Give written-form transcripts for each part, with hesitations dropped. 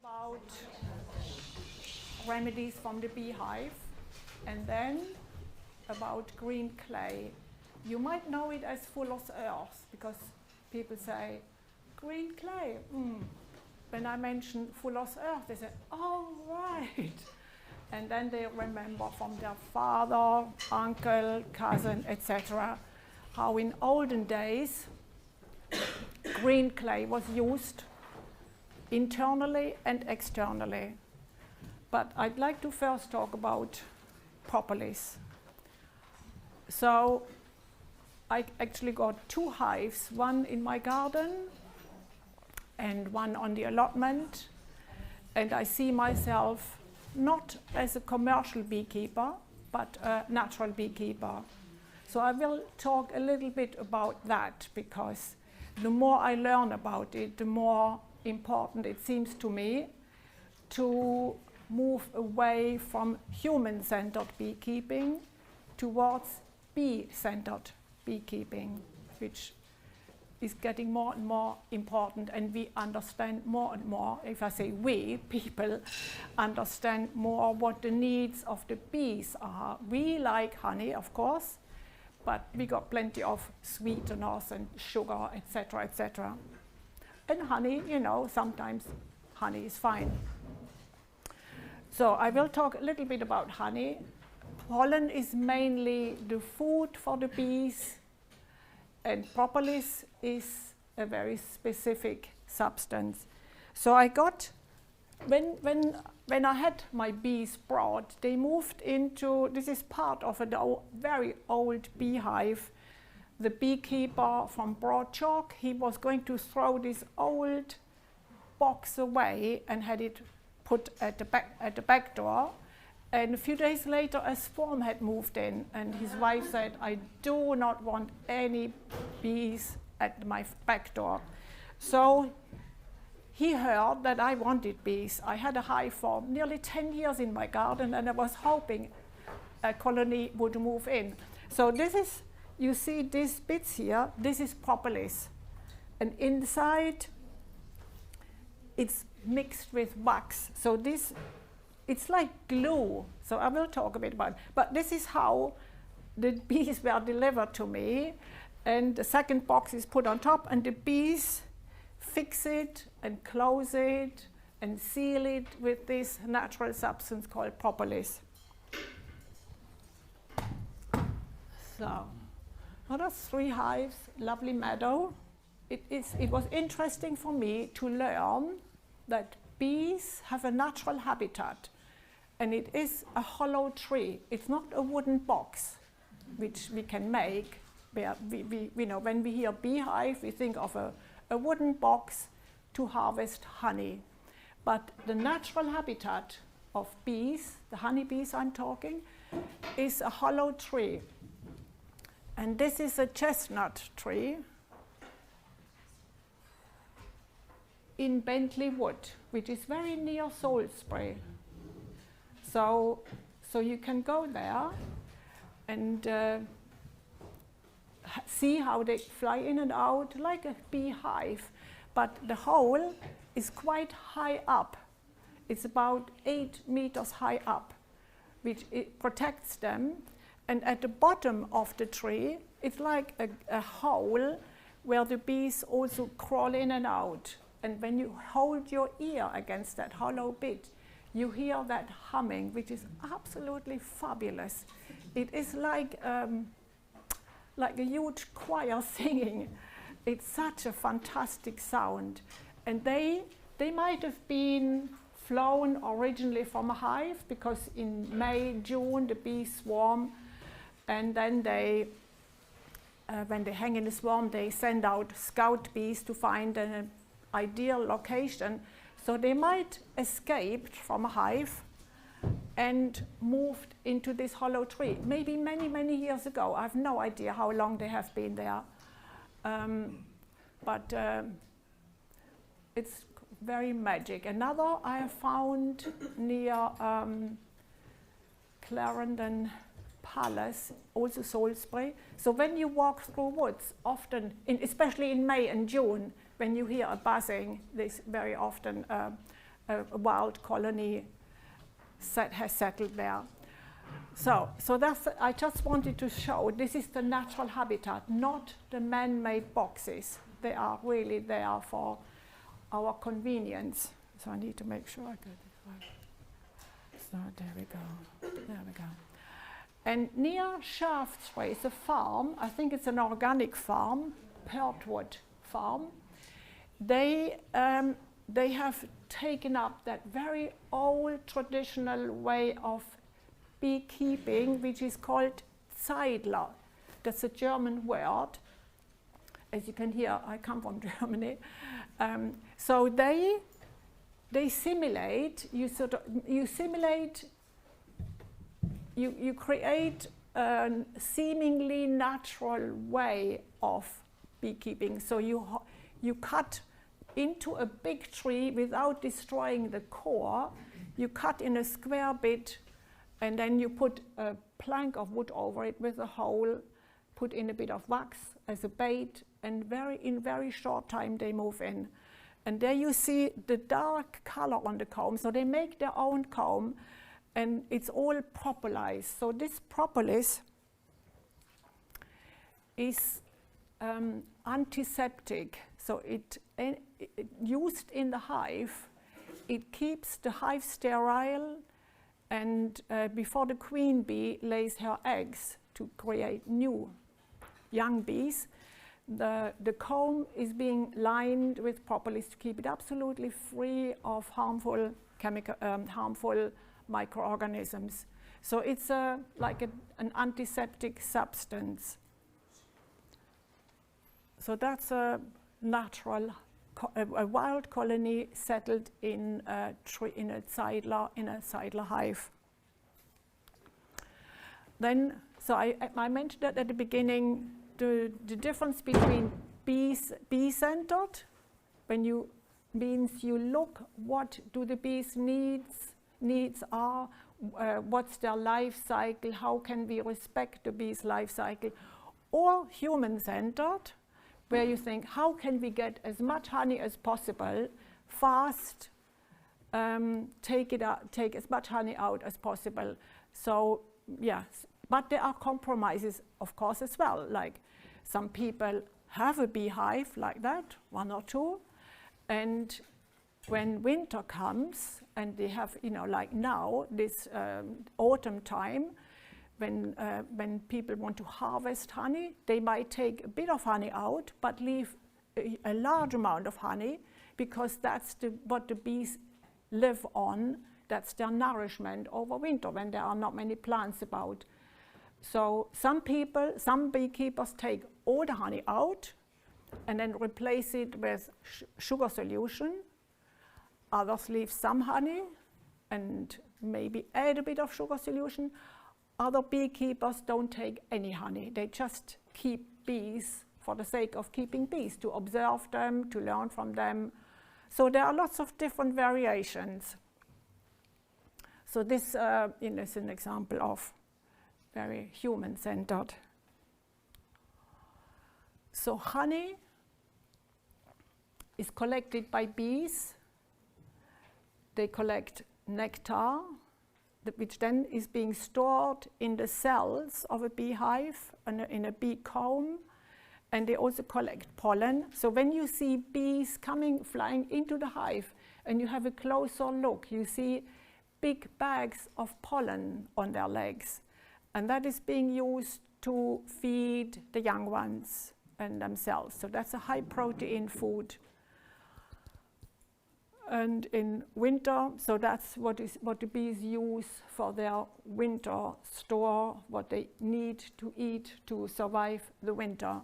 about remedies from the Beehive, and then about green clay. You might know it as fuller's earth because people say, green clay. When I mention fuller's earth, they say, oh, right. And then they remember from their father, uncle, cousin, etc., how in olden days green clay was used internally and externally. But I'd like to first talk about propolis. So I actually got 2 hives, one in my garden and one on the allotment. And I see myself not as a commercial beekeeper, but a natural beekeeper. So I will talk a little bit about that, because the more I learn about it, the more important it seems to me to move away from human-centered beekeeping towards bee-centered beekeeping, which is getting more and more important, and we understand more and more, if I say we, people, understand more what the needs of the bees are. We like honey, of course, but we got plenty of sweeteners and sugar, etc., etc. And honey, you know, sometimes honey is fine. So I will talk a little bit about honey. Pollen is mainly the food for the bees, and propolis is a very specific substance. So I got, when I had my bees brought, they moved into, this is part of a very old beehive. The beekeeper from Broadchalk, he was going to throw this old box away and had it put at the back door. And a few days later, a swarm had moved in, and his wife said, I do not want any bees at my back door. So he heard that I wanted bees. I had a hive for nearly 10 years in my garden, and I was hoping a colony would move in. So this is, you see these bits here, this is propolis. And inside, it's mixed with wax. So this, it's like glue. So I will talk a bit about it. But this is how the bees were delivered to me. And the second box is put on top, and the bees fix it and close it and seal it with this natural substance called propolis. So, another 3 hives, lovely meadow. It was interesting for me to learn that bees have a natural habitat, and it is a hollow tree. It's not a wooden box, which we can make. Where we know, when we hear beehive, we think of a wooden box to harvest honey. But the natural habitat of bees, the honeybees I'm talking, is a hollow tree. And this is a chestnut tree in Bentley Wood, which is very near Salisbury. So you can go there and see how they fly in and out like a beehive. But the hole is quite high up. It's about 8 meters high up, which it protects them. And at the bottom of the tree, it's like a hole where the bees also crawl in and out. And when you hold your ear against that hollow bit, you hear that humming, which is absolutely fabulous. It is like a huge choir singing. It's such a fantastic sound. And they might have been flown originally from a hive, because in May, June, the bees swarm, and then they, when they hang in the swarm, they send out scout bees to find an ideal location. So they might escaped from a hive and moved into this hollow tree, maybe many, many years ago. I have no idea how long they have been there. But it's very magic. Another I have found near Clarendon Palace, also Salisbury. So when you walk through woods, often, especially in May and June, when you hear a buzzing, there's very often a wild colony has settled there. So that's, I just wanted to show this is the natural habitat, not the man-made boxes. They are really there for our convenience. So I need to make sure I get it right. So there we go. There we go. And near Shaftesbury is a farm. I think it's an organic farm, Pertwood farm. They have taken up that very old traditional way of beekeeping, which is called Zeidler. That's a German word. As you can hear, I come from Germany. So they simulate. You create a seemingly natural way of beekeeping. So you cut into a big tree without destroying the core. You cut in a square bit, and then you put a plank of wood over it with a hole, put in a bit of wax as a bait, and in very short time they move in. And there you see the dark color on the comb. So they make their own comb, and it's all propolis. So this propolis is antiseptic. So it used in the hive, it keeps the hive sterile, and before the queen bee lays her eggs to create new young bees, the comb is being lined with propolis to keep it absolutely free of harmful harmful microorganisms. So it's like an antiseptic substance. So that's a natural, a wild colony settled in a Zeidler hive. Then, so I mentioned that at the beginning, the difference between bee-centered, means you look what do the bees' needs are, what's their life cycle, how can we respect the bees' life cycle, or human-centered, where you think, how can we get as much honey as possible, fast, take as much honey out as possible. So, yes, but there are compromises, of course, as well. Like some people have a beehive like that, one or two, and when winter comes, and they have, like now, this autumn time, when people want to harvest honey, they might take a bit of honey out, but leave a large amount of honey, because that's what the bees live on. That's their nourishment over winter when there are not many plants about. So some beekeepers take all the honey out and then replace it with sugar solution. Others leave some honey and maybe add a bit of sugar solution. Other beekeepers don't take any honey. They just keep bees for the sake of keeping bees, to observe them, to learn from them. So there are lots of different variations. So this is an example of very human-centered. So honey is collected by bees. They collect nectar, which then is being stored in the cells of a beehive in a bee comb, and they also collect pollen. So when you see bees flying into the hive, and you have a closer look, you see big bags of pollen on their legs, and that is being used to feed the young ones and themselves. So that's a high protein food. And in winter, so that's what the bees use for their winter store, what they need to eat to survive the winter.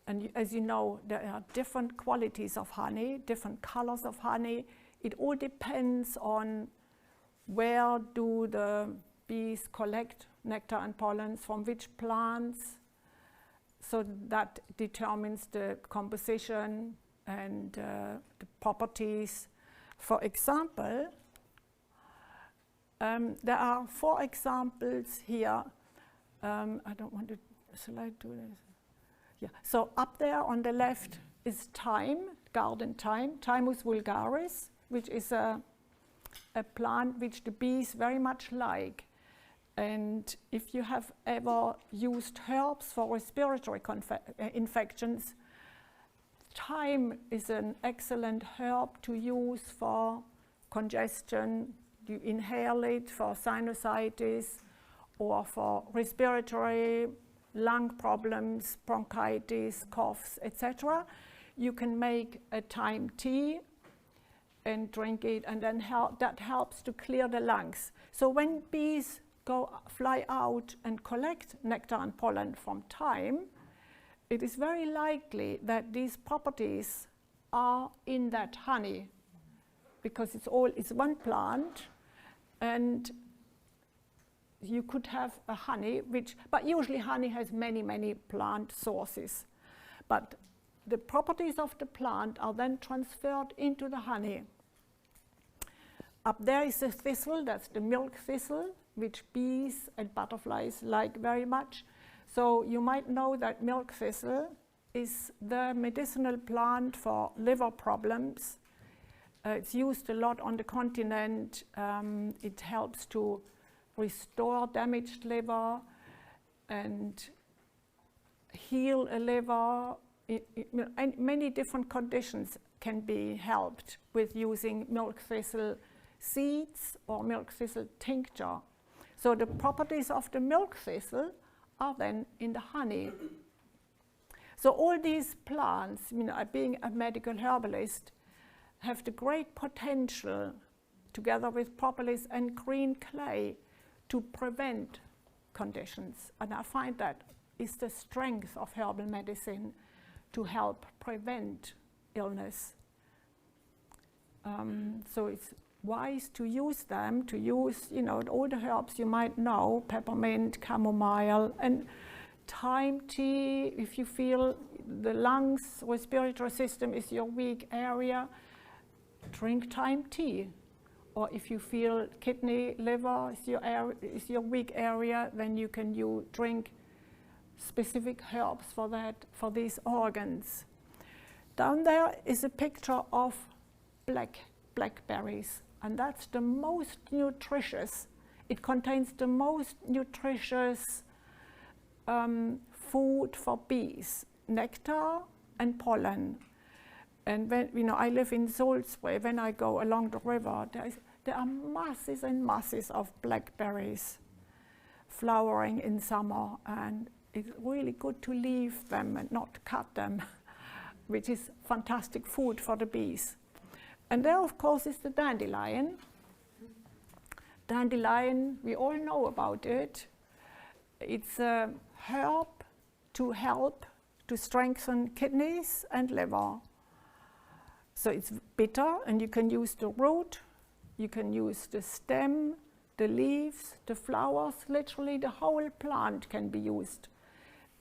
And as you know, there are different qualities of honey, different colors of honey. It all depends on where do the bees collect nectar and pollens, from which plants. So that determines the composition and the properties. For example, there are 4 examples here. I don't want to, shall I do this? Yeah, so up there on the left is thyme, garden thyme, Thymus vulgaris, which is a plant which the bees very much like. And if you have ever used herbs for respiratory infections, thyme is an excellent herb to use for congestion. You inhale it for sinusitis or for respiratory lung problems, bronchitis, coughs, etc. You can make a thyme tea and drink it, and then that helps to clear the lungs. So when bees fly out and collect nectar and pollen from thyme, it is very likely that these properties are in that honey, because it's one plant, and you could have a honey, but usually honey has many, many plant sources. But the properties of the plant are then transferred into the honey. Up there is a thistle, that's the milk thistle, which bees and butterflies like very much. So you might know that milk thistle is the medicinal plant for liver problems. It's used a lot on the continent. It helps to restore damaged liver and heal a liver. And many different conditions can be helped with using milk thistle seeds or milk thistle tincture. So the properties of the milk thistle are then in the honey. So all these plants, being a medical herbalist, have the great potential, together with propolis and green clay, to prevent conditions. And I find that is the strength of herbal medicine, to help prevent illness. So it's wise to use them, all the herbs you might know, peppermint, chamomile, and thyme tea. If you feel the lungs, respiratory system is your weak area, drink thyme tea. Or if you feel kidney, liver is your weak area, then you can drink specific herbs for that, for these organs. Down there is a picture of blackberries, and that's the most nutritious. It contains the most nutritious food for bees, nectar and pollen. And when I live in Salisbury, when I go along the river, there are masses and masses of blackberries flowering in summer, and it's really good to leave them and not cut them, which is fantastic food for the bees. And there, of course, is the dandelion. Dandelion, we all know about it. It's a herb to help to strengthen kidneys and liver. So it's bitter, and you can use the root, you can use the stem, the leaves, the flowers, literally the whole plant can be used.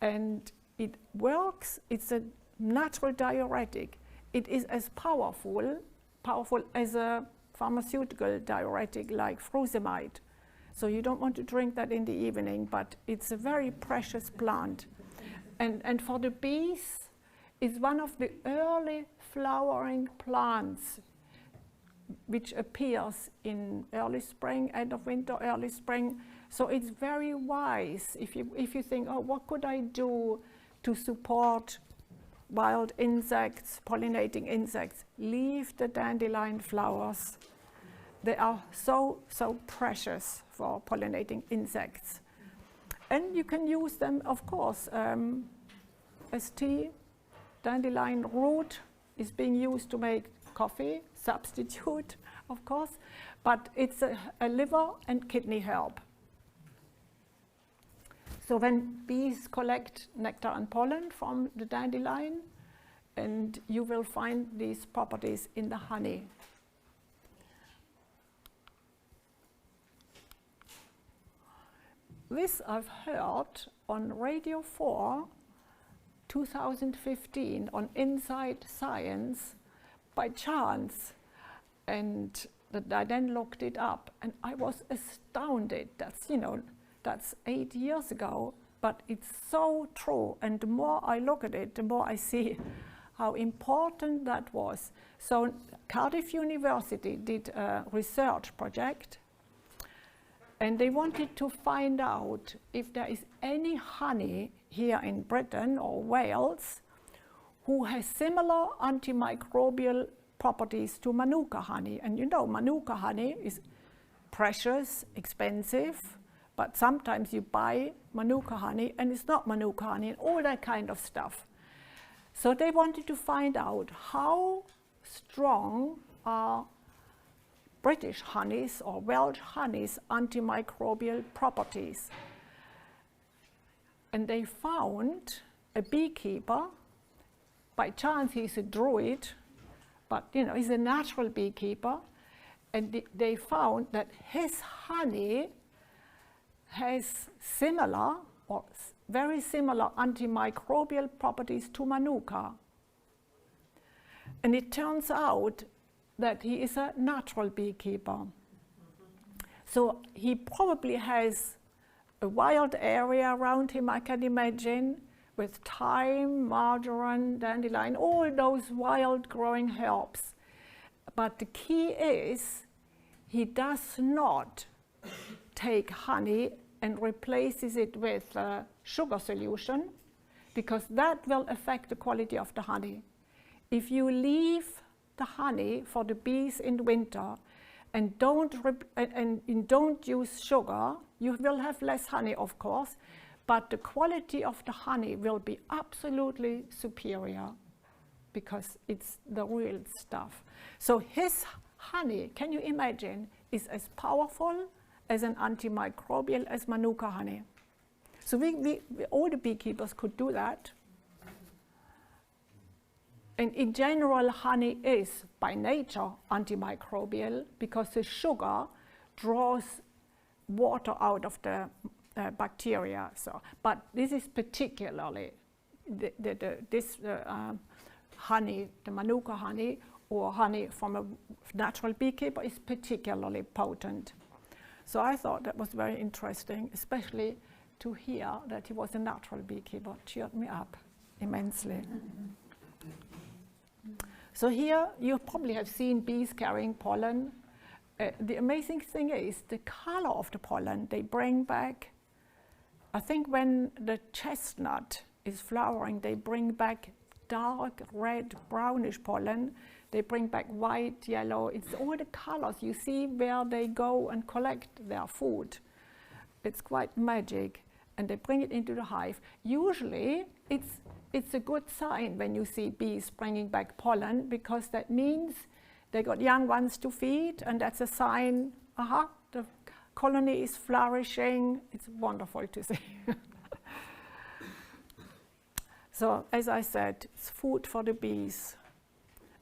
And it works, it's a natural diuretic. It is as powerful as a pharmaceutical diuretic like furosemide. So you don't want to drink that in the evening, but it's a very precious plant. And for the bees, it's one of the early flowering plants which appears in early spring, end of winter, early spring. So it's very wise if you think, oh, what could I do to support wild insects, pollinating insects? Leave the dandelion flowers. They are so precious for pollinating insects. And you can use them, of course, as tea. Dandelion root is being used to make coffee, substitute, of course, but it's a liver and kidney herb. So when bees collect nectar and pollen from the dandelion, and you will find these properties in the honey. This I've heard on Radio 4, 2015, on Inside Science, by chance, and I then looked it up, and I was astounded. That's 8 years ago, but it's so true. And the more I look at it, the more I see how important that was. So Cardiff University did a research project, and they wanted to find out if there is any honey here in Britain or Wales who has similar antimicrobial properties to Manuka honey. And you know, Manuka honey is precious, expensive, but sometimes you buy Manuka honey and it's not Manuka honey and all that kind of stuff. So they wanted to find out how strong are British honeys or Welsh honeys antimicrobial properties. And they found a beekeeper, by chance he's a druid, but you know, he's a natural beekeeper, and they found that his honey has similar or very similar antimicrobial properties to Manuka. And it turns out that he is a natural beekeeper. So he probably has a wild area around him, I can imagine, with thyme, marjoram, dandelion, all those wild growing herbs. But the key is he does not take honey and replaces it with sugar solution, because that will affect the quality of the honey. If you leave the honey for the bees in winter and don't use sugar, you will have less honey, of course, but the quality of the honey will be absolutely superior because it's the real stuff. So his honey, can you imagine, is as powerful as an antimicrobial as Manuka honey. So we all the beekeepers could do that. And in general, honey is by nature antimicrobial because the sugar draws water out of the bacteria. So, but this is particularly this honey, the Manuka honey, or honey from a natural beekeeper, is particularly potent. So I thought that was very interesting, especially to hear that he was a natural beekeeper. Cheered me up immensely. So here you probably have seen bees carrying pollen. The amazing thing is the color of the pollen they bring back. I think when the chestnut is flowering, they bring back dark red, brownish pollen. They bring back white, yellow. It's all the colors you see where they go and collect their food. It's quite magic. And they bring it into the hive. Usually, it's a good sign when you see bees bringing back pollen, because that means they got young ones to feed, and that's a sign, the colony is flourishing. It's wonderful to see. So, as I said, it's food for the bees,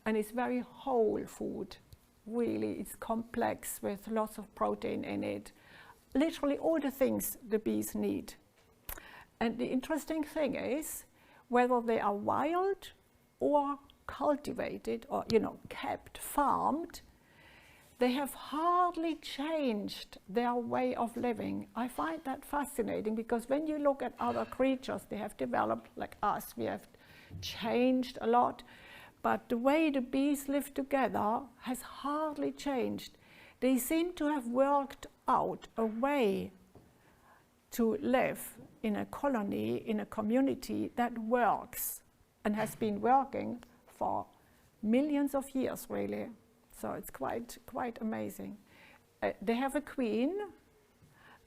and it's very whole food. Really, it's complex with lots of protein in it. Literally all the things the bees need. And the interesting thing is, whether they are wild or cultivated or, kept, farmed, they have hardly changed their way of living. I find that fascinating, because when you look at other creatures, they have developed, like us, we have changed a lot, but the way the bees live together has hardly changed. They seem to have worked out a way to live in a colony, in a community that works and has been working for millions of years, really. So it's quite amazing. They have a queen,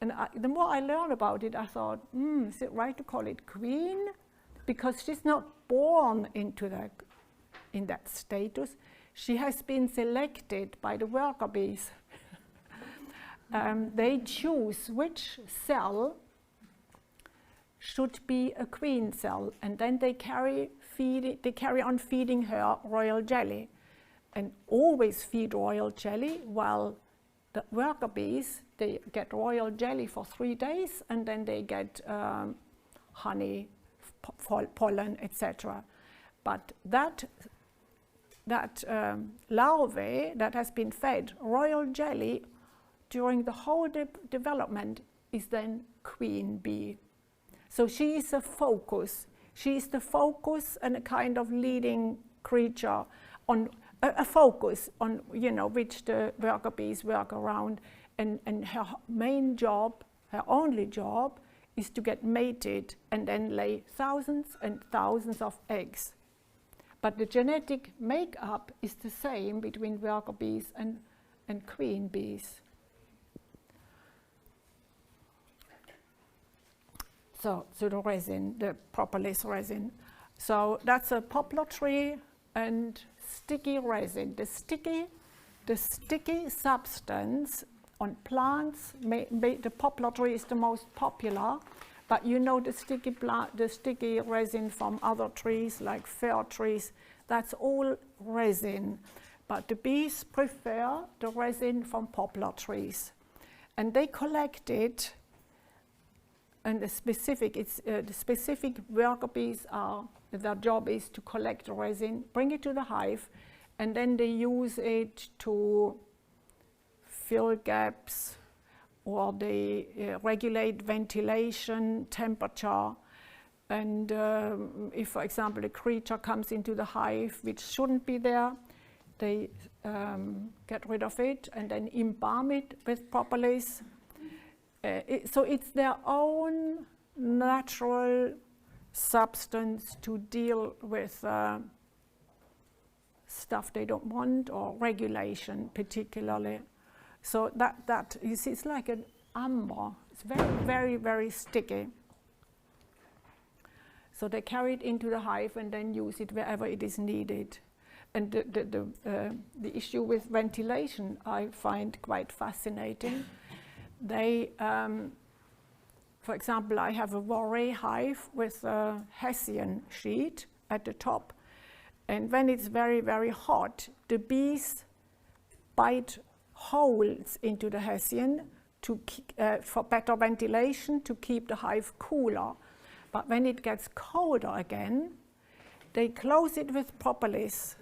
and the more I learned about it, I thought, is it right to call it queen? Because she's not born into in that status. She has been selected by the worker bees. They choose which cell should be a queen cell, and then they carry on feeding her royal jelly, and always feed royal jelly, while the worker bees, they get royal jelly for 3 days, and then they get honey, pollen, etc. But that larvae that has been fed royal jelly during the whole development is then queen bee. So she is a focus. She is the focus and a kind of leading creature on a focus on, you know, which the worker bees work around, and her main job, her only job, is to get mated and then lay thousands and thousands of eggs. But the genetic makeup is the same between worker bees and queen bees. So the resin, the Propolis resin. So that's a poplar tree and sticky resin. The sticky substance on plants, the poplar tree is the most popular, but you know the sticky resin from other trees like fir trees, that's all resin. But the bees prefer the resin from poplar trees. And they collect it, and the specific worker bees their job is to collect the resin, bring it to the hive, and then they use it to fill gaps, or they regulate ventilation, temperature, and if, for example, a creature comes into the hive which shouldn't be there, they get rid of it and then embalm it with propolis. So it's their own natural substance to deal with stuff they don't want, or regulation particularly. So that you see, it's like an amber. It's very, very, very sticky. So they carry it into the hive and then use it wherever it is needed. And the issue with ventilation I find quite fascinating. They, for example, I have a Warray hive with a Hessian sheet at the top. And when it's very, very hot, the bees bite holes into the Hessian for better ventilation, to keep the hive cooler. But when it gets colder again, they close it with propolis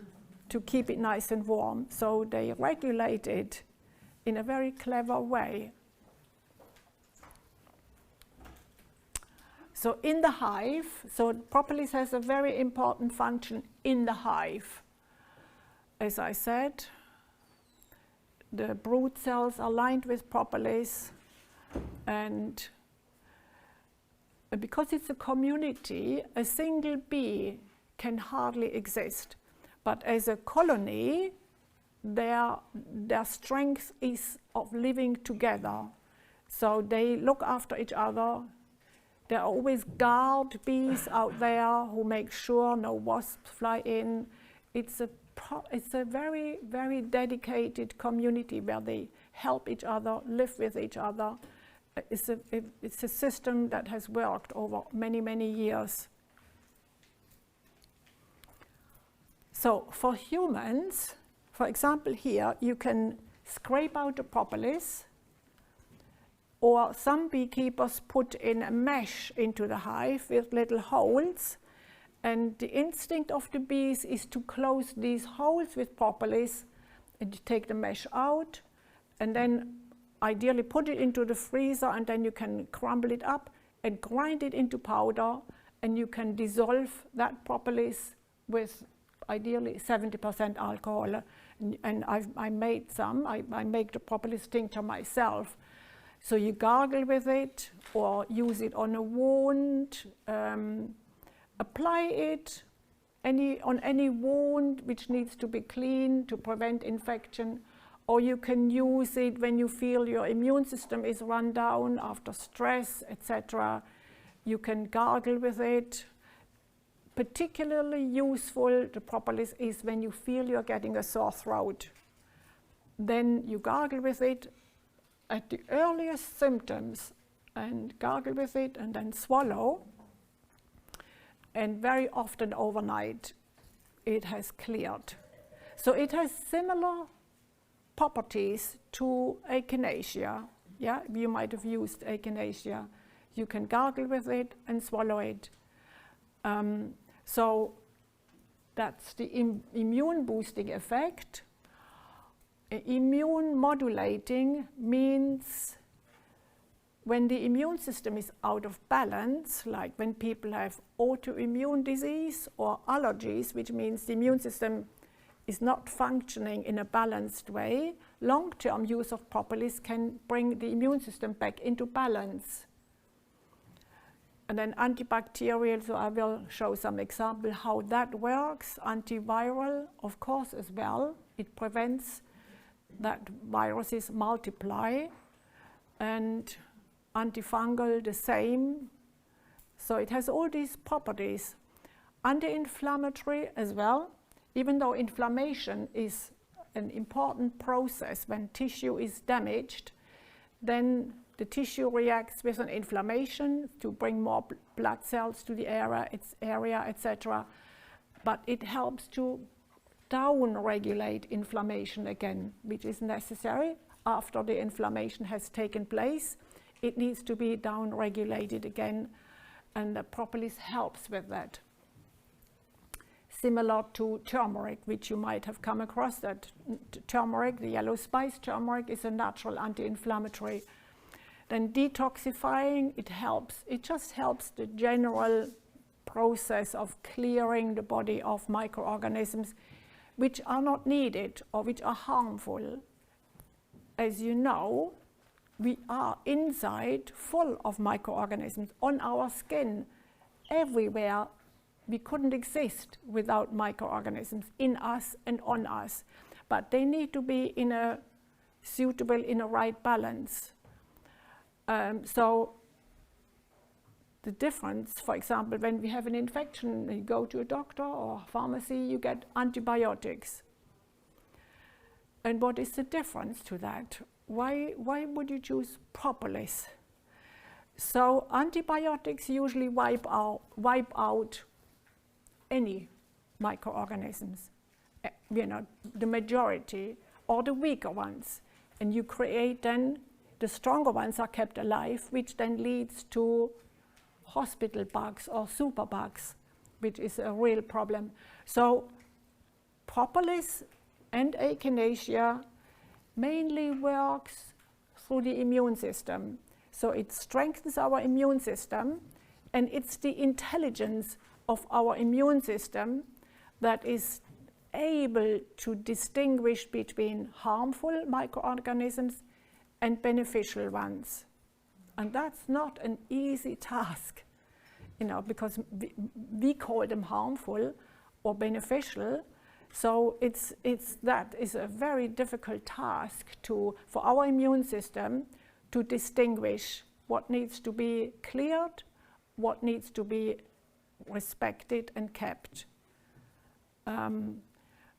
to keep it nice and warm. So they regulate it in a very clever way. So in the hive, so propolis has a very important function in the hive. As I said, the brood cells are lined with propolis, and because it's a community, a single bee can hardly exist. But as a colony, their strength is of living together. So they look after each other. There are always guard bees out there who make sure no wasps fly in. It's a very, very dedicated community where they help each other, live with each other. It's a system that has worked over many, many years. So for humans, for example here, you can scrape out the propolis, or some beekeepers put in a mesh into the hive with little holes, and the instinct of the bees is to close these holes with propolis and to take the mesh out, and then ideally put it into the freezer, and then you can crumble it up and grind it into powder, and you can dissolve that propolis with ideally 70% alcohol. And I made some. I make the propolis tincture myself. So you gargle with it, or use it on a wound, apply it on any wound which needs to be cleaned to prevent infection, or you can use it when you feel your immune system is run down after stress, etc. You can gargle with it. Particularly useful, the propolis, is when you feel you're getting a sore throat. Then you gargle with it at the earliest symptoms, and gargle with it and then swallow. And very often overnight it has cleared. So it has similar properties to echinacea. Yeah, you might have used echinacea. You can gargle with it and swallow it. So that's the immune boosting effect. Immune modulating means when the immune system is out of balance, like when people have autoimmune disease or allergies, which means the immune system is not functioning in a balanced way, long-term use of propolis can bring the immune system back into balance. And then antibacterial, so I will show some example how that works. Antiviral, of course, as well. It prevents that viruses multiply. And antifungal, the same. So it has all these properties. Anti-inflammatory as well, even though inflammation is an important process when tissue is damaged, then the tissue reacts with an inflammation to bring more blood cells to the area, etc. But it helps to down-regulate inflammation again, which is necessary after the inflammation has taken place. It needs to be down-regulated again, and the propolis helps with that. Similar to turmeric, which you might have come across, that turmeric, the yellow spice turmeric, is a natural anti-inflammatory. Then detoxifying, it helps. It just helps the general process of clearing the body of microorganisms which are not needed or which are harmful. As you know, we are inside full of microorganisms on our skin, everywhere. We couldn't exist without microorganisms in us and on us, but they need to be in a right balance. So the difference, for example, when we have an infection, you go to a doctor or pharmacy, you get antibiotics. And what is the difference to that? Why would you choose propolis? So antibiotics usually wipe out any microorganisms, the majority or the weaker ones, and you create then the stronger ones are kept alive, which then leads to hospital bugs or superbugs, which is a real problem. So propolis and echinacea mainly works through the immune system. So it strengthens our immune system, and it's the intelligence of our immune system that is able to distinguish between harmful microorganisms and beneficial ones. And that's not an easy task, because we call them harmful or beneficial. So that is a very difficult task for our immune system to distinguish what needs to be cleared, what needs to be respected and kept.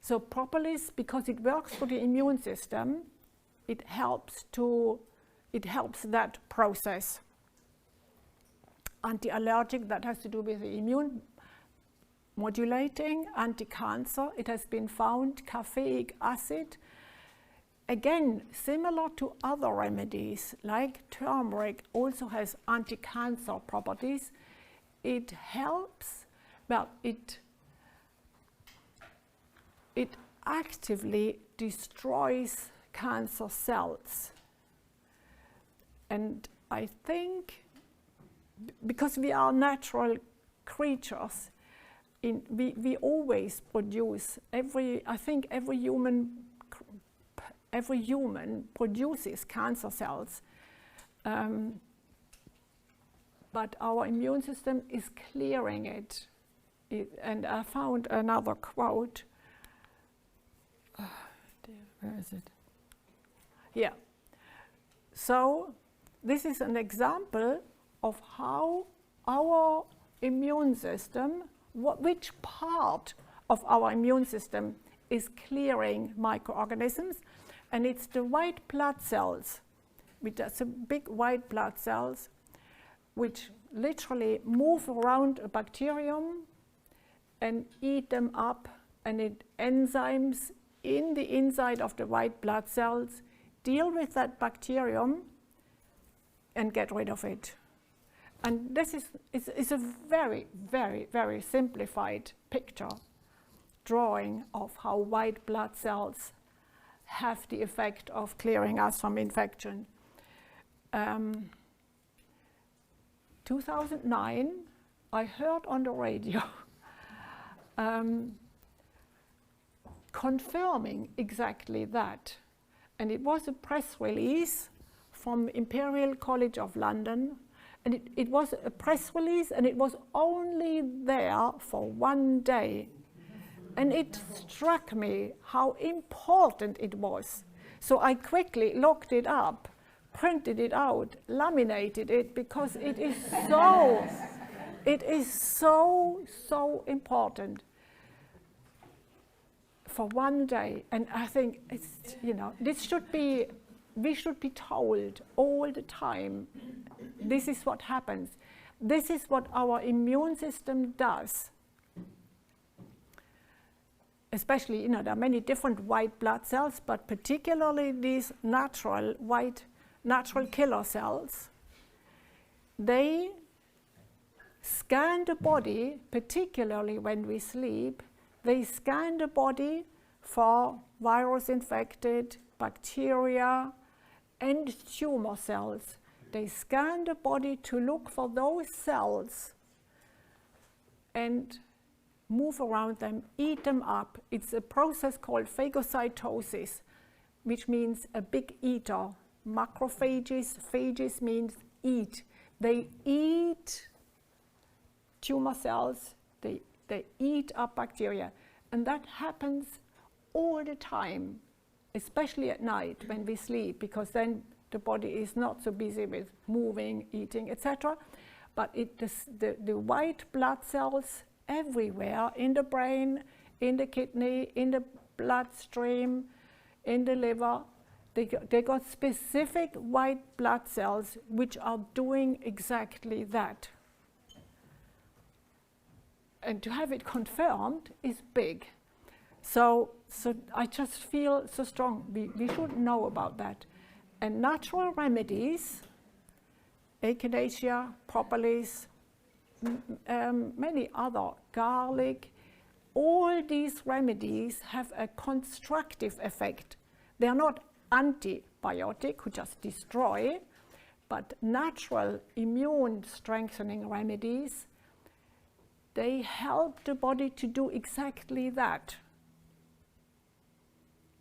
So propolis, because it works for the immune system, it helps that process. Anti-allergic, that has to do with the immune modulating. Anti-cancer, it has been found, caffeic acid. Again, similar to other remedies, like turmeric also has anti-cancer properties. It helps, it actively destroys cancer cells. And I think, because we are natural creatures, we always produce, I think every human produces cancer cells. But our immune system is clearing it. And I found another quote. Where is it? Yeah. So this is an example of how our immune system, which part of our immune system is clearing microorganisms. And it's the white blood cells, which are some big white blood cells, which literally move around a bacterium and eat them up, and enzymes in the inside of the white blood cells deal with that bacterium and get rid of it. And this is a very, very, very simplified picture, drawing of how white blood cells have the effect of clearing us from infection. 2009, I heard on the radio confirming exactly that. And it was a press release from Imperial College of London. And it was a press release, and it was only there for 1 day. And it struck me how important it was. So I quickly looked it up, printed it out, laminated it, because it is so important for 1 day. And I think it's, we should be told all the time, this is what happens. This is what our immune system does. Especially, there are many different white blood cells, but particularly these natural killer cells. They scan the body, particularly when we sleep. They scan the body for virus-infected bacteria and tumor cells. They scan the body to look for those cells and move around them, eat them up. It's a process called phagocytosis, which means a big eater. Macrophages, phages means eat. They eat tumor cells, they eat up bacteria. And that happens all the time, especially at night when we sleep, because then the body is not so busy with moving, eating, etc. But the white blood cells everywhere, in the brain, in the kidney, in the bloodstream, in the liver, they got specific white blood cells which are doing exactly that. And to have it confirmed is big. So I just feel so strong. We should know about that. And natural remedies, echinacea, propolis, many other, garlic, all these remedies have a constructive effect. They are not antibiotic, who just destroy, but natural immune strengthening remedies, they help the body to do exactly that.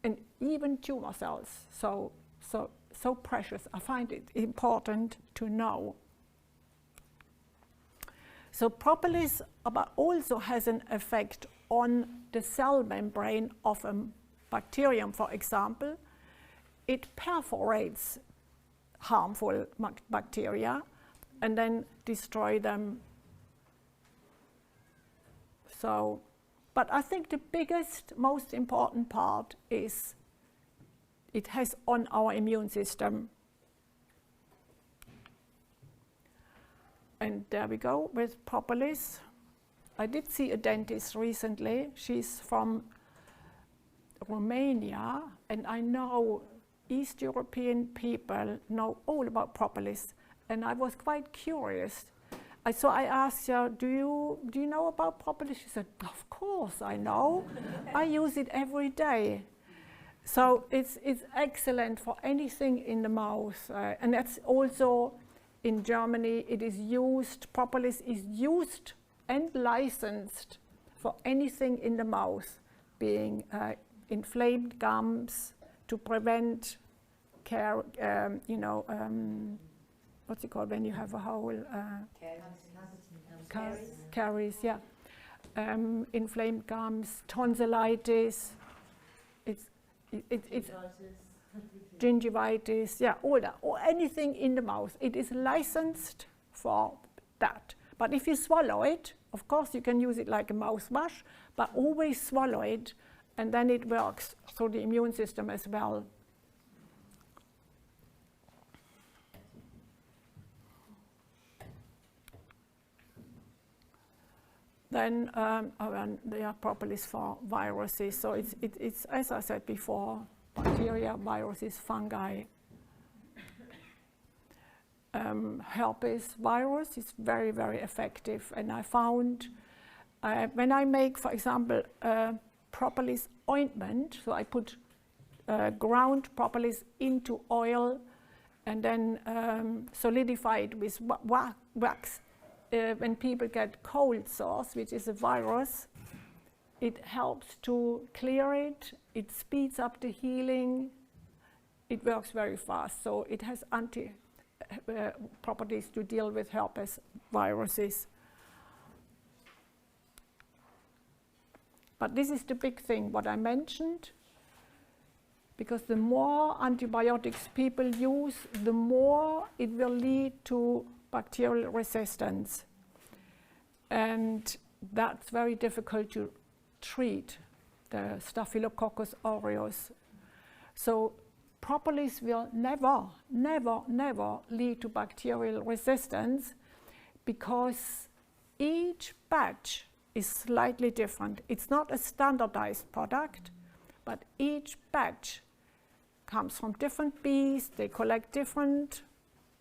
And even tumor cells, so precious. I find it important to know. So propolis also has an effect on the cell membrane of a bacterium, for example. It perforates harmful bacteria and then destroy them. So, but I think the biggest, most important part is it has on our immune system. And there we go with propolis. I did see a dentist recently. She's from Romania, and I know East European people know all about propolis, and I was quite curious. So I asked her, do you know about propolis? She said, of course I know. I use it every day. So it's excellent for anything in the mouth, and that's also in Germany. It is used, propolis is used and licensed for anything in the mouth, being inflamed gums, to prevent what's it called when you have a hole? Caries, yeah. Inflamed gums, tonsillitis, it's gingivitis, yeah, all that, or anything in the mouth. It is licensed for that. But if you swallow it, of course you can use it like a mouthwash, but always swallow it, and then it works through the immune system as well. Then there are propolis for viruses. So it's as I said before, bacteria, viruses, fungi. Herpes virus is very, very effective. And I found when I make, for example, propolis ointment, so I put ground propolis into oil and then solidify it with wax. When people get cold sores, which is a virus, it helps to clear it, it speeds up the healing, it works very fast, so it has properties to deal with herpes viruses. But this is the big thing, what I mentioned, because the more antibiotics people use, the more it will lead to bacterial resistance. And that's very difficult to treat, the Staphylococcus aureus. So Propolis will never, never, never lead to bacterial resistance, because each batch is slightly different. It's not a standardized product, but each batch comes from different bees, they collect different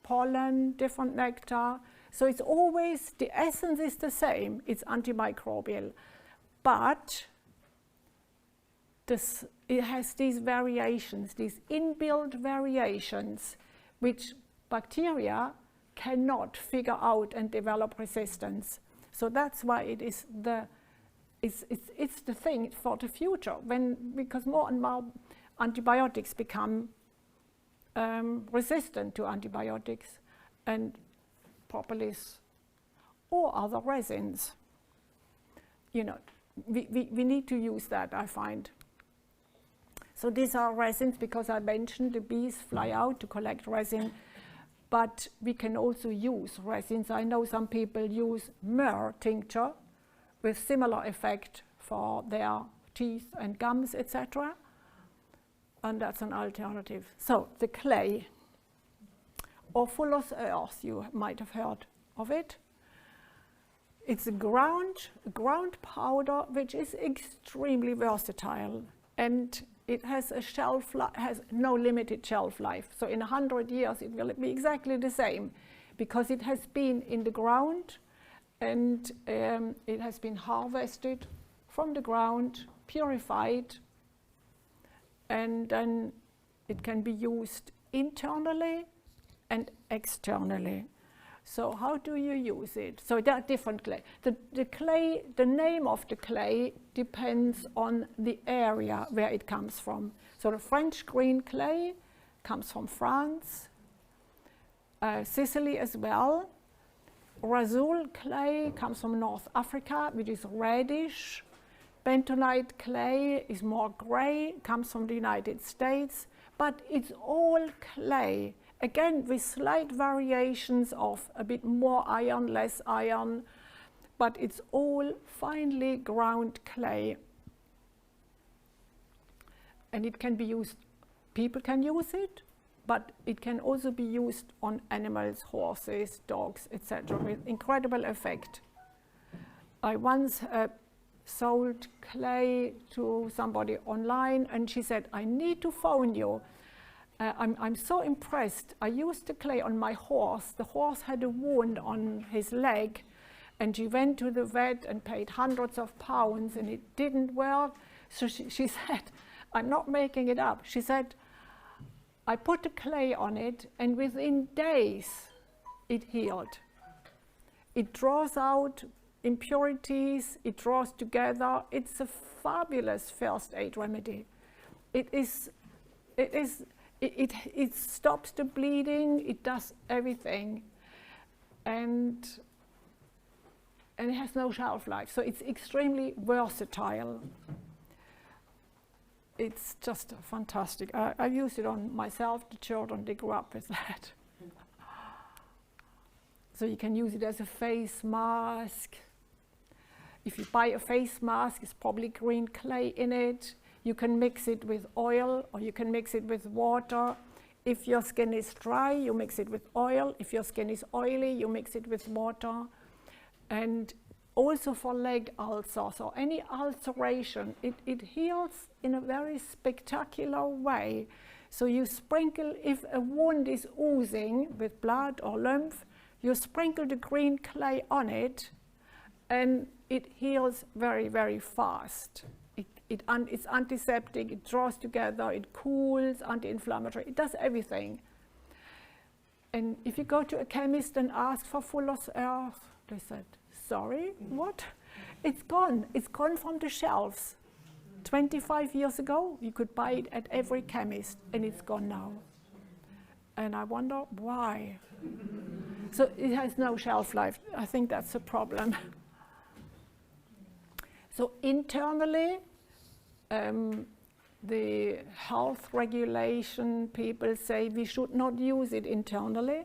pollen, different nectar. So it's always, the essence is the same, it's antimicrobial. But it has these variations, these inbuilt variations, which bacteria cannot figure out and develop resistance. So that's why it is it's the thing for the future, because more and more antibiotics become resistant to antibiotics, and Propolis or other resins. You know, we need to use that, I find. So these are resins, because I mentioned the bees fly out to collect resin, but we can also use resins. I know some people use myrrh tincture with similar effect for their teeth and gums, etc. And that's an alternative. So the clay, or fuller's earth, you might have heard of it. It's a ground powder which is extremely versatile, and it has has no limited shelf life. So in 100 years it will be exactly the same, because it has been in the ground, and it has been harvested from the ground, purified, and then it can be used internally and externally. So how do you use it? So there are different clay. The name of the clay depends on the area where it comes from. So the French green clay comes from France, Sicily as well. Razul clay comes from North Africa, which is reddish. Bentonite clay is more gray, comes from the United States, but it's all clay. Again, with slight variations of a bit more iron, less iron, but it's all finely ground clay. And it can be used, people can use it, but it can also be used on animals, horses, dogs, etc., with incredible effect. I once sold clay to somebody online, and she said, I need to phone you. I'm so impressed. I used the clay on my horse. The horse had a wound on his leg, and she went to the vet and paid hundreds of pounds, and it didn't work. So she said, I'm not making it up. She said, I put the clay on it, and within days it healed. It draws out impurities, it draws together. It's a fabulous first aid remedy. It stops the bleeding, it does everything, and it has no shelf life, so it's extremely versatile. It's just fantastic. I've used it on myself, the children, they grew up with that. So you can use it as a face mask. If you buy a face mask, it's probably green clay in it. You can mix it with oil, or you can mix it with water. If your skin is dry, you mix it with oil. If your skin is oily, you mix it with water. And also for leg ulcers or any ulceration, it heals in a very spectacular way. So you sprinkle, if a wound is oozing with blood or lymph, you sprinkle the green clay on it, and it heals very, very fast. It's antiseptic, it draws together, it cools, anti-inflammatory, it does everything. And if you go to a chemist and ask for Fuller's Earth, they said, sorry, what? It's gone. It's gone from the shelves. 25 years ago, you could buy it at every chemist, and it's gone now. And I wonder why. So it has no shelf life. I think that's a problem. So internally, the health regulation people say we should not use it internally,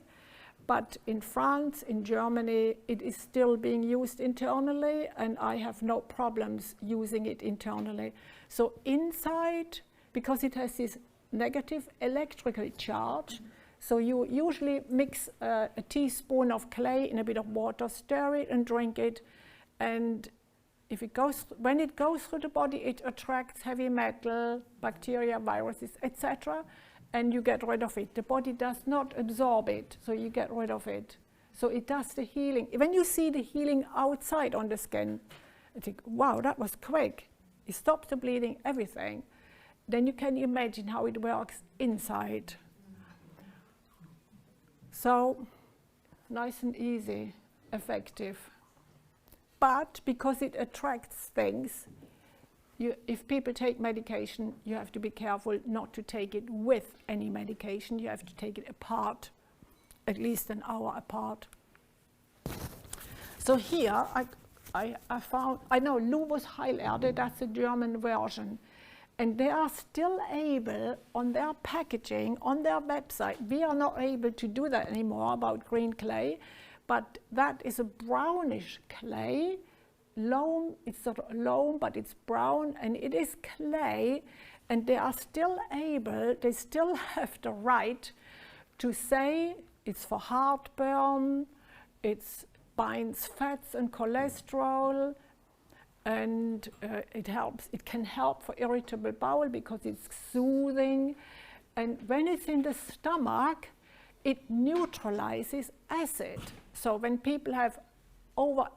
but in France, in Germany, it is still being used internally, and I have no problems using it internally. So inside, because it has this negative electrical charge, so you usually mix a teaspoon of clay in a bit of water, stir it and drink it, and if it goes, when it goes through the body, it attracts heavy metal, bacteria, viruses, etc., and you get rid of it. The body does not absorb it, so you get rid of it. So it does the healing. When you see the healing outside on the skin, you think, wow, that was quick. It stops the bleeding, everything. Then you can imagine how it works inside. So, nice and easy, effective. But because it attracts things, if people take medication, you have to be careful not to take it with any medication. You have to take it apart, at least an hour apart. So here, I found, I know Lubus Heilerde, that's a German version. And they are still able, on their packaging, on their website, we are not able to do that anymore about green clay, but that is a brownish clay, loam, it's sort of loam, but it's brown, and it is clay, and they are still able, they still have the right to say it's for heartburn, it binds fats and cholesterol, and it can help for irritable bowel because it's soothing, and when it's in the stomach, it neutralizes acid. So when people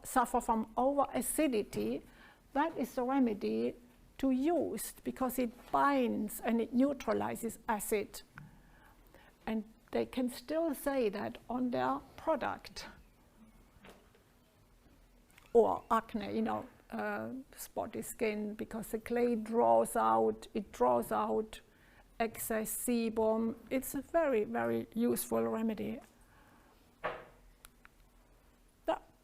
suffer from over-acidity, that is the remedy to use because it binds and it neutralizes acid. And they can still say that on their product. Or acne, spotty skin, because the clay draws out excess sebum. It's a very, very useful remedy.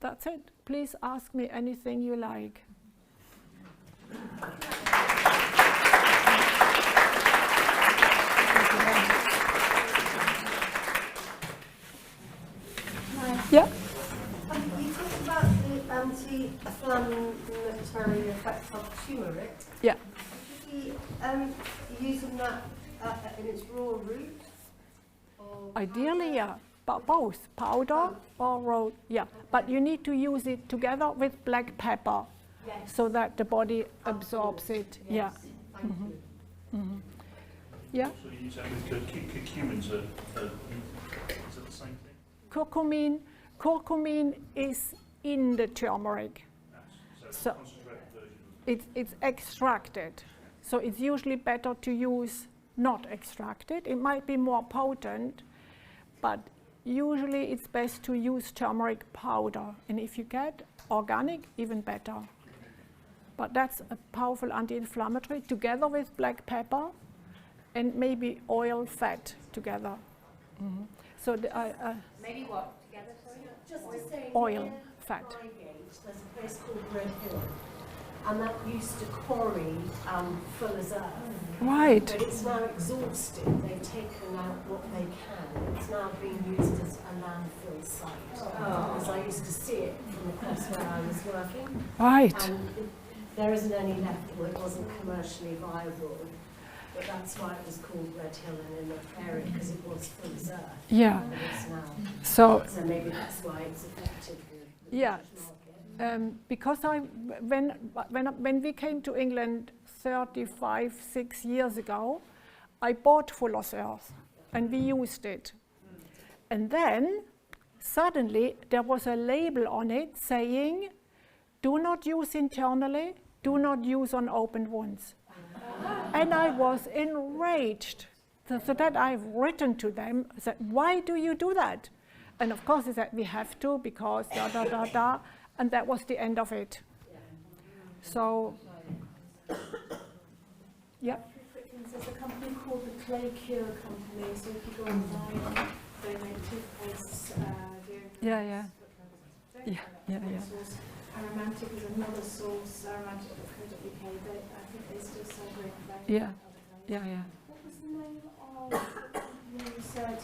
That's it. Please ask me anything you like. Yeah? You talked about the anti-inflammatory effect of turmeric. Yeah. Would you be using that in its raw root? Ideally, yeah. But both powder or raw, yeah. But you need to use it together with black pepper, yes, so that the body absorbs it. Yes. Yeah. Thank you. Mm-hmm. Yeah. So you say with curcumin, is it the same thing? Curcumin is in the turmeric. So it's extracted. So it's usually better to use not extracted. It might be more potent, but usually it's best to use turmeric powder. And if you get organic, even better. But that's a powerful anti-inflammatory together with black pepper and maybe oil, fat together. Mm-hmm. So maybe what together? Sorry? Just to say, oil, near fat. Reigate, there's a place called Red Hill, and that used to quarry Fuller's Earth. Right. But it's now exhausted. They've taken out what they can. It's now being used as a landfill site. Because I used to see it from the place where I was working. Right. And there isn't any left, or it wasn't commercially viable. But that's why it was called Red Hill and in the area, because it was Fuller's Earth. Yeah. But it's now. So Maybe that's why it's affected the yeah. market. Because when we came to England 6 years ago, I bought Fuller's Earth and we used it. And then suddenly there was a label on it saying, do not use internally, do not use on open wounds. And I was enraged. So that I've written to them, said, why do you do that? And of course they said, we have to because da da da da, and that was the end of it. So, yeah. There's a company called the Clay Cure Company, so if you go online, they make toothpaste, Yeah. Aromantic is another source, aromantic.co.uk. I think they still sell green clay. Yeah. What was the name of you said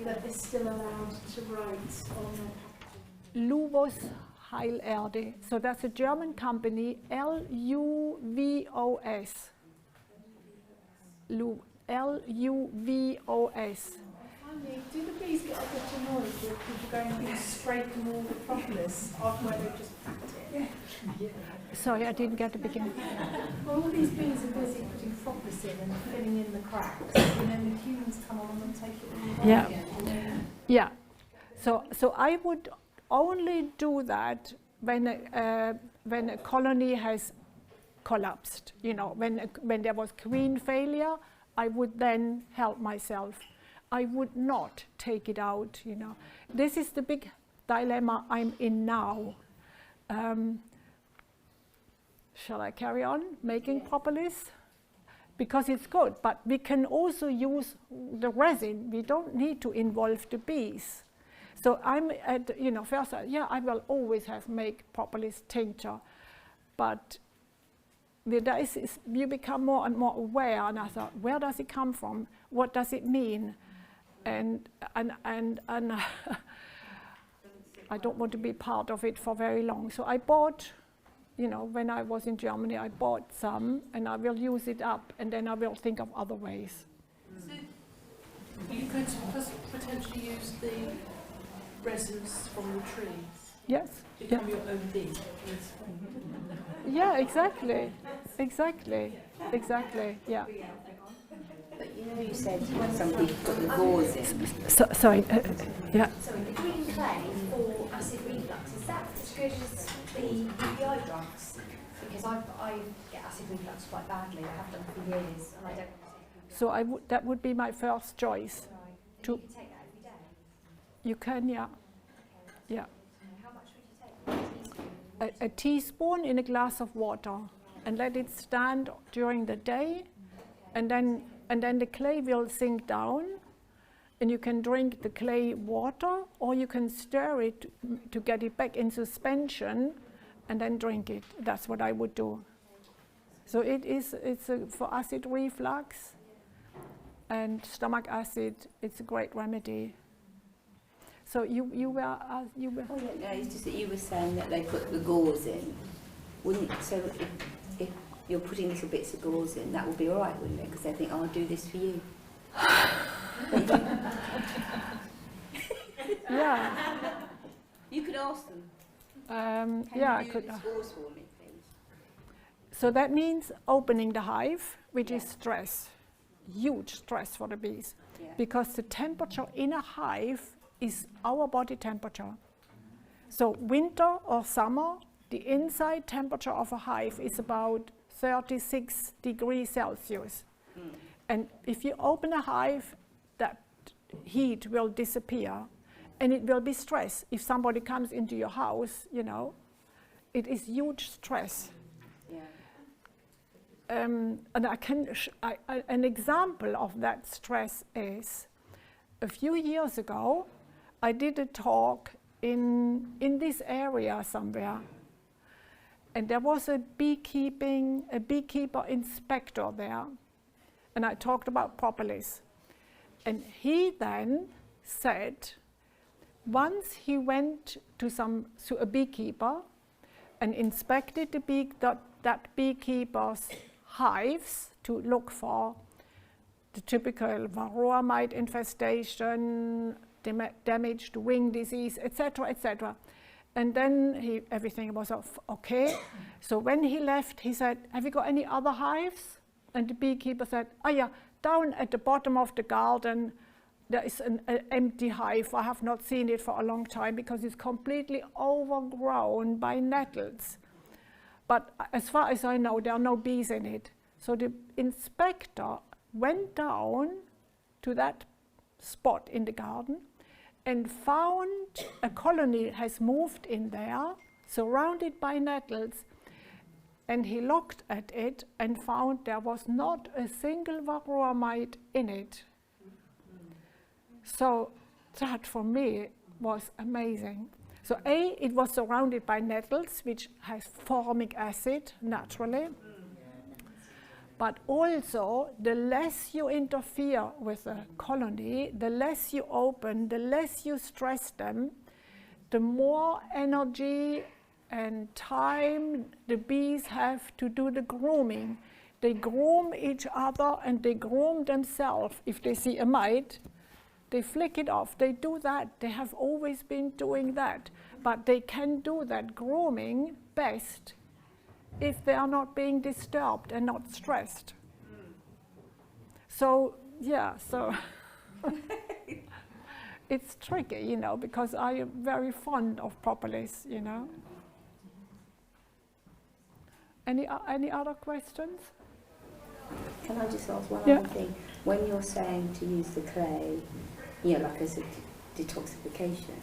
that they're still allowed to write on their packaging? Luvos Heilerde. So that's a German company, Luvos. Luvos. Finally, do the bees get a bit annoyed with people going and scraping all the propolis off where they've just packed it? Sorry, I didn't get the beginning. Well, all these bees are busy putting propolis in and filling in the cracks, and then the humans come along and take it all away again. Yeah. So I would only do that when a colony has collapsed. You know, when there was queen failure, I would then help myself. I would not take it out, you know. This is the big dilemma I'm in now. Shall I carry on making propolis? Because it's good, but we can also use the resin. We don't need to involve the bees. So I'm at, you know, first, I will always make propolis tincture, but with this, you become more and more aware, and I thought, where does it come from? What does it mean? And I don't want to be part of it for very long. So I bought, you know, when I was in Germany, I bought some, and I will use it up, and then I will think of other ways. So you could potentially use the resins from the trees. Yes. Become your own bee. Yeah, exactly. Yeah. But you know, you said somebody put the gauze in. Sorry. Yeah. So the green clay for acid reflux, is that as good as the UVI drugs? Because I get acid reflux quite badly. I have done for years, and I don't. So that would be my first choice. Right. To You can take that every day. You can, yeah. Yeah. How much would you take? A teaspoon in a glass of water, and let it stand during the day, and then the clay will sink down, and you can drink the clay water, or you can stir it to get it back in suspension, and then drink it. That's what I would do. So for acid reflux and stomach acid, it's a great remedy. So you were. Oh yeah, no, it's just that you were saying that they put the gauze in. So if you're putting little bits of gauze in, that would be all right, wouldn't it? Because they think, I'll do this for you. Yeah. You could ask them. Yeah, I Can could. you do this gauze for me, please? So that means opening the hive, which is stress, huge stress for the bees, because the temperature in a hive is our body temperature. So winter or summer, the inside temperature of a hive is about 36 degrees Celsius. And if you open a hive, that heat will disappear, and it will be stress. If somebody comes into your house, you know, it is huge stress. Yeah. And an example of that stress is, a few years ago, I did a talk in this area somewhere, and there was a beekeeper inspector there, and I talked about propolis. And he then said, once he went to a beekeeper and inspected that beekeeper's hives to look for the typical varroa mite infestation, damaged wing disease, etc., etc. And then everything was okay. So when he left, he said, have you got any other hives? And the beekeeper said, oh yeah, down at the bottom of the garden, there is an empty hive. I have not seen it for a long time because it's completely overgrown by nettles. But as far as I know, there are no bees in it. So the inspector went down to that spot in the garden and found a colony has moved in there, surrounded by nettles, and he looked at it and found there was not a single varroa mite in it. So that for me was amazing. So it was surrounded by nettles, which has formic acid naturally. But also, the less you interfere with a colony, the less you open, the less you stress them, the more energy and time the bees have to do the grooming. They groom each other and they groom themselves. If they see a mite, they flick it off. They do that. They have always been doing that. But they can do that grooming best if they are not being disturbed and not stressed. So, yeah, so it's tricky, you know, because I am very fond of propolis, you know. Any other questions? Can I just ask one Yeah. other thing? When you're saying to use the clay, you know, like as a detoxification,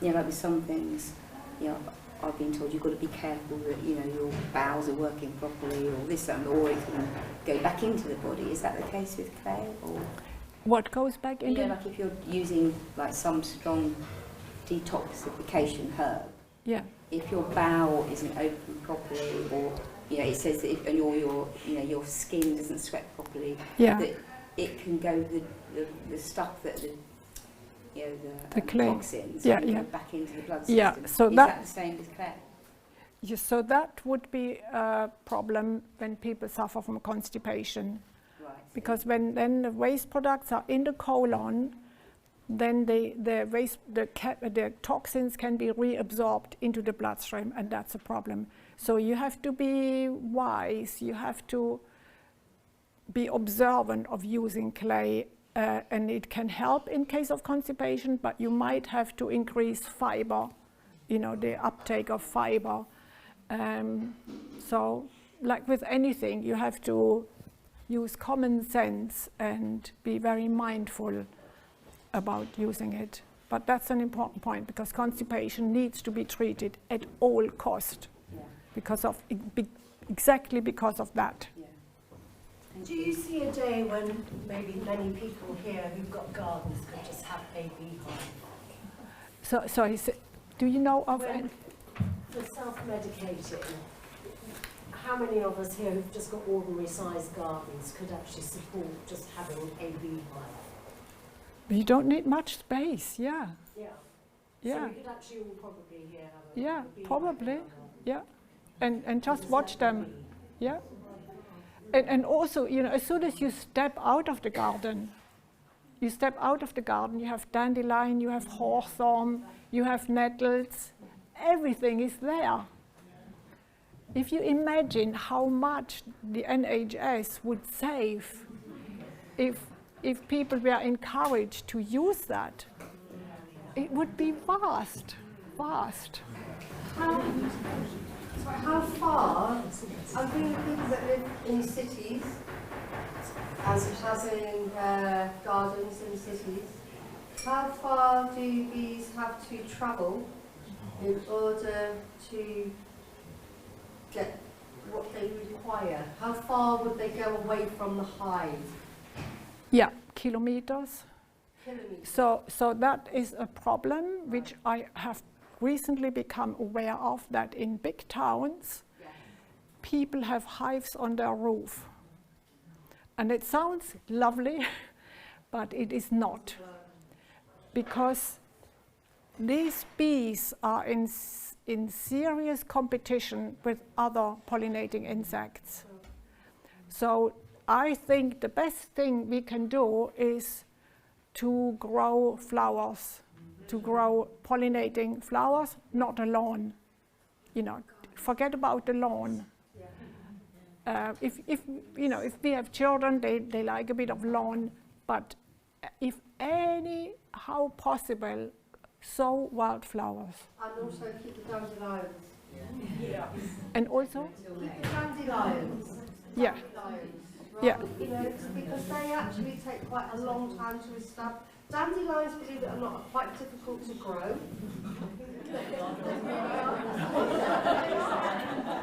you know, like with some things, you know, I've been told you've got to be careful that, you know, your bowels are working properly or this and or it can go back into the body. Is that the case with clay? Or What goes back into? you know, like if you're using like some strong detoxification herb, Yeah. if your bowel isn't open properly, or you know, it says that if, and your skin doesn't sweat properly, Yeah. that it can go the stuff that the clay. toxins Yeah, can yeah. go back into the blood system. Yeah, so is that- that the same as clay? Yes, so that would be a problem when people suffer from constipation, Right. because when then the waste products are in the colon, then the toxins can be reabsorbed into the bloodstream, and that's a problem. So you have to be wise. You have to be observant of using clay, and it can help in case of constipation, but you might have to increase fiber, you know, the uptake of fiber. So, like with anything, you have to use common sense and be very mindful about using it. But that's an important point, because constipation needs to be treated at all cost, Yeah. because of exactly because of that. Yeah. Do you see a day when maybe many people here who've got gardens could just have a beehive? So do you know of When, for self-medicating, how many of us here who've just got ordinary sized gardens could actually support just having a beehive? you don't need much space, yeah. Yeah. Yeah. So we could actually all probably here have a Yeah, beehive probably. in our garden. Yeah, and just Just watch have them. a bee. Yeah, and also, you know, as soon as you step out of the garden, you have dandelion, you have hawthorn, you have nettles, everything is there. If you imagine how much the NHS would save if people were encouraged to use that, it would be vast. How far, I think people that live in cities, as in gardens in cities, how far do bees have to travel in order to get what they require? How far would they go away from the hive? Yeah, kilometers. Kilometres. So that is a problem which I have recently become aware of, that in big towns, Yes. people have hives on their roof. And it sounds lovely, but it is not. Because these bees are in serious competition with other pollinating insects. So I think the best thing we can do is to grow flowers, to grow pollinating flowers, not a lawn. You know, forget about the lawn. If we have children, they like a bit of lawn, but if how possible, sow wildflowers. And also keep the dandelions. And also, Keep the dandelions. yeah, Dandelions Yeah. You know, because they actually take quite a long time to establish. Dandelions, believe it or not, are quite difficult to grow.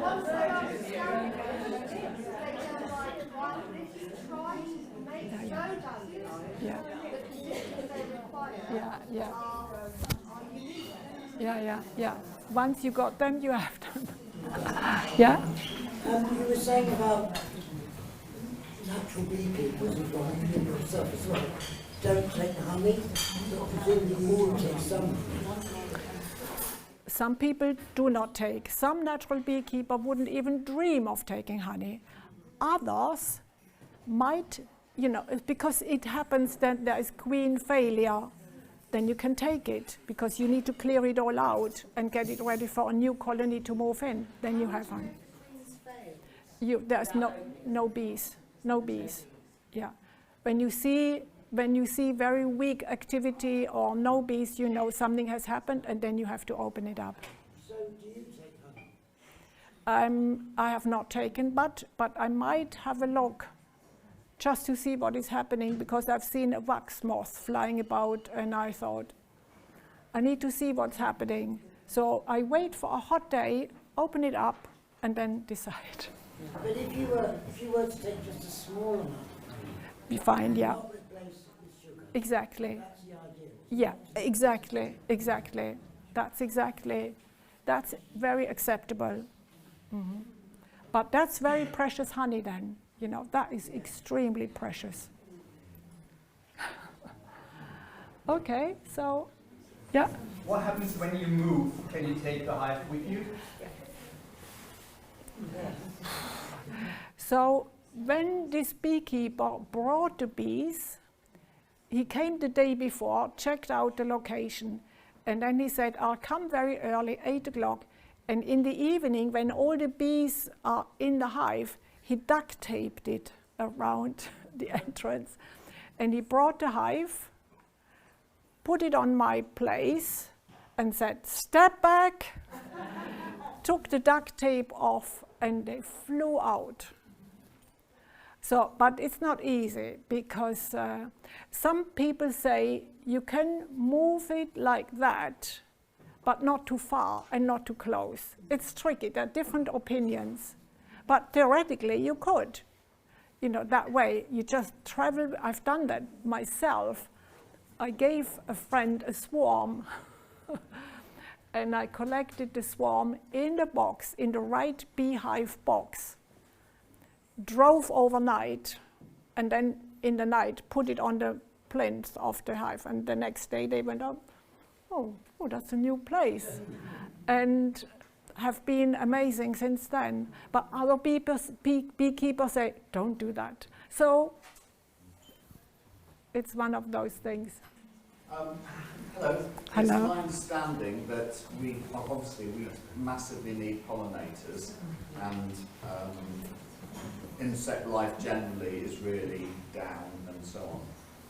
Once they are established, they go like one. If you try to make no dandelions, the conditions they require are unique. Yeah. Once you got them, you have them. Yeah? You were saying about natural beekeepers and you yourself as well. Don't take honey, but presumably you will take some. Some people do not take. Some natural beekeeper wouldn't even dream of taking honey. Others might, you know, because it happens that there is queen failure, then you can take it because you need to clear it all out and get it ready for a new colony to move in. Then you have honey. There's no bees. Yeah. When you see very weak activity or no bees, you know something has happened, and then you have to open it up. So do you take honey? I have not taken, but I might have a look just to see what is happening, because I've seen a wax moth flying about, and I thought, I need to see what's happening. So I wait for a hot day, open it up, and then decide. But if you were to take just a small amount, Be fine, yeah. not replace it with sugar. Exactly. That's the idea. Yeah, exactly. That's very acceptable. But that's very precious honey then, you know, that is extremely precious. Okay, so, yeah. What happens when you move? Can you take the hive with you? So when this beekeeper brought the bees, he came the day before, checked out the location, and then he said, I'll come very early, 8 o'clock, and in the evening, when all the bees are in the hive, he duct taped it around the entrance. And he brought the hive, put it on my place, and said, step back, took the duct tape off, and they flew out. So, but it's not easy, because some people say you can move it like that, but not too far and not too close. It's tricky, there are different opinions. But theoretically you could. You know, that way you just travel. I've done that myself. I gave a friend a swarm and I collected the swarm in the box, in the right beehive box, drove overnight, and then in the night put it on the plinth of the hive, and the next day they went up, oh, that's a new place, and have been amazing since then. But other beekeepers say, don't do that. So it's one of those things. Hello. Hello. It's my understanding that we massively need pollinators, and insect life generally is really down and so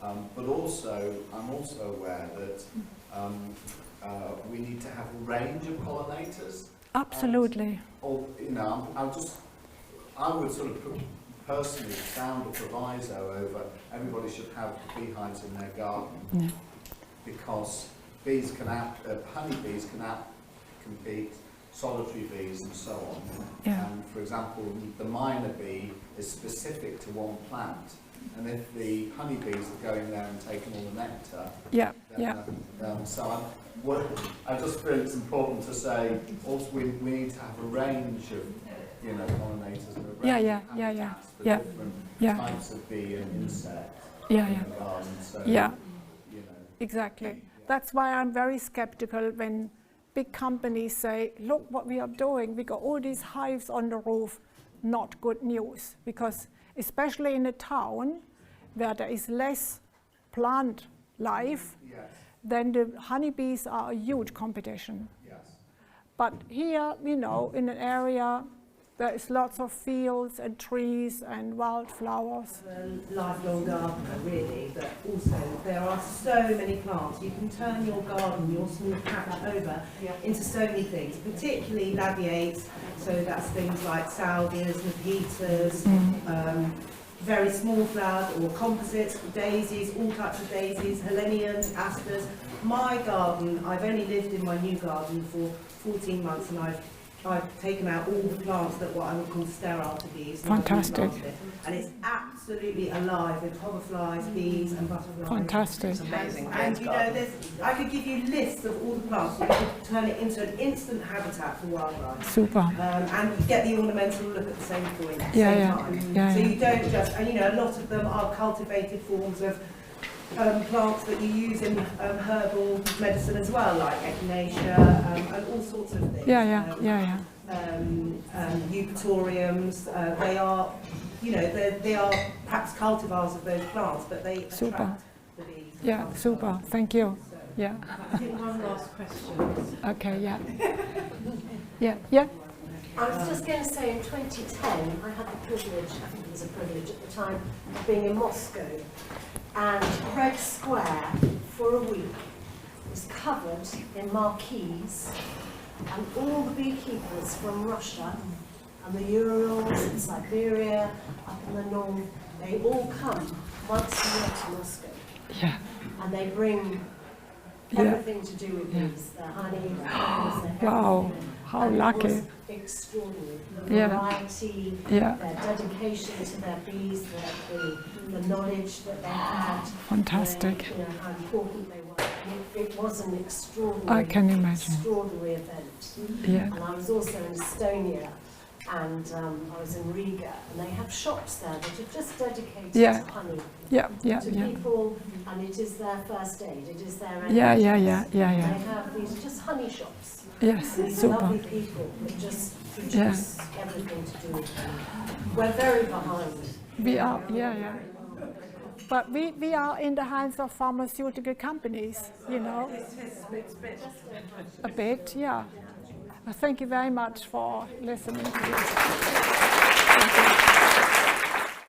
on. But also, I'm also aware that we need to have a range of pollinators. Absolutely. Or, you know, I would sort of personally found a proviso over everybody should have beehives in their garden. Yeah. Because bees can honeybees can compete solitary bees and so on. Yeah. And for example, the minor bee is specific to one plant, and if the honeybees are going there and taking all the nectar, I just feel it's important to say also we need to have a range of pollinators and a range of habitats for different types of bee and insect in the garden. So, Exactly. That's why I'm very skeptical when big companies say, look what we are doing, we got all these hives on the roof. Not good news, because especially in a town where there is less plant life, then the honeybees are a huge competition. But here, in an area there is lots of fields and trees and wildflowers. A lifelong gardener, really, but also there are so many plants. You can turn your garden, your small patch over, into so many things, particularly labiates. So that's things like salvias, nepetas, very small flowers or composites, daisies, all types of daisies, Heleniums, asters. My garden, I've only lived in my new garden for 14 months and I've taken out all the plants that what I would call sterile to bees. Fantastic. And it's absolutely alive with hoverflies, bees and butterflies. Fantastic. It's amazing. And you know, I could give you lists of all the plants. You could turn it into an instant habitat for wildlife. Super. And you get the ornamental look at the same point, at the Yeah, same yeah. time. Yeah, so yeah. you don't just, and you know, a lot of them are cultivated forms of plants that you use in herbal medicine as well, like echinacea and all sorts of things. Eupatoriums, they are, you know, they are perhaps cultivars of those plants, but they attract the bees. Yeah, super. Thank you. Yeah. I think one last question. Okay, yeah. Yeah. I was just going to say, in 2010, I had the privilege, I think it was a privilege at the time, of being in Moscow. And Red Square, for a week, was covered in marquees, and all the beekeepers from Russia and the Urals and Siberia, up in the north, they all come once a year to Moscow. Yeah. And they bring everything to do with bees, their honey, their honey, their Wow, everything. how And lucky. It was extraordinary. The Yeah. variety, Yeah. their dedication to their bees, the knowledge that they had. Fantastic. You know, how important they were. And it was an extraordinary, I can imagine. extraordinary event. Yeah. And I was also in Estonia, and I was in Riga, and they have shops there that are just dedicated to honey. To people, and it is their first aid, it is their Yeah. They have these just honey shops. Yes, These super. lovely people that just produce everything to do with honey. We're very behind. We are, But we are in the hands of pharmaceutical companies, you know. A bit, yeah. Thank you very much for listening to this.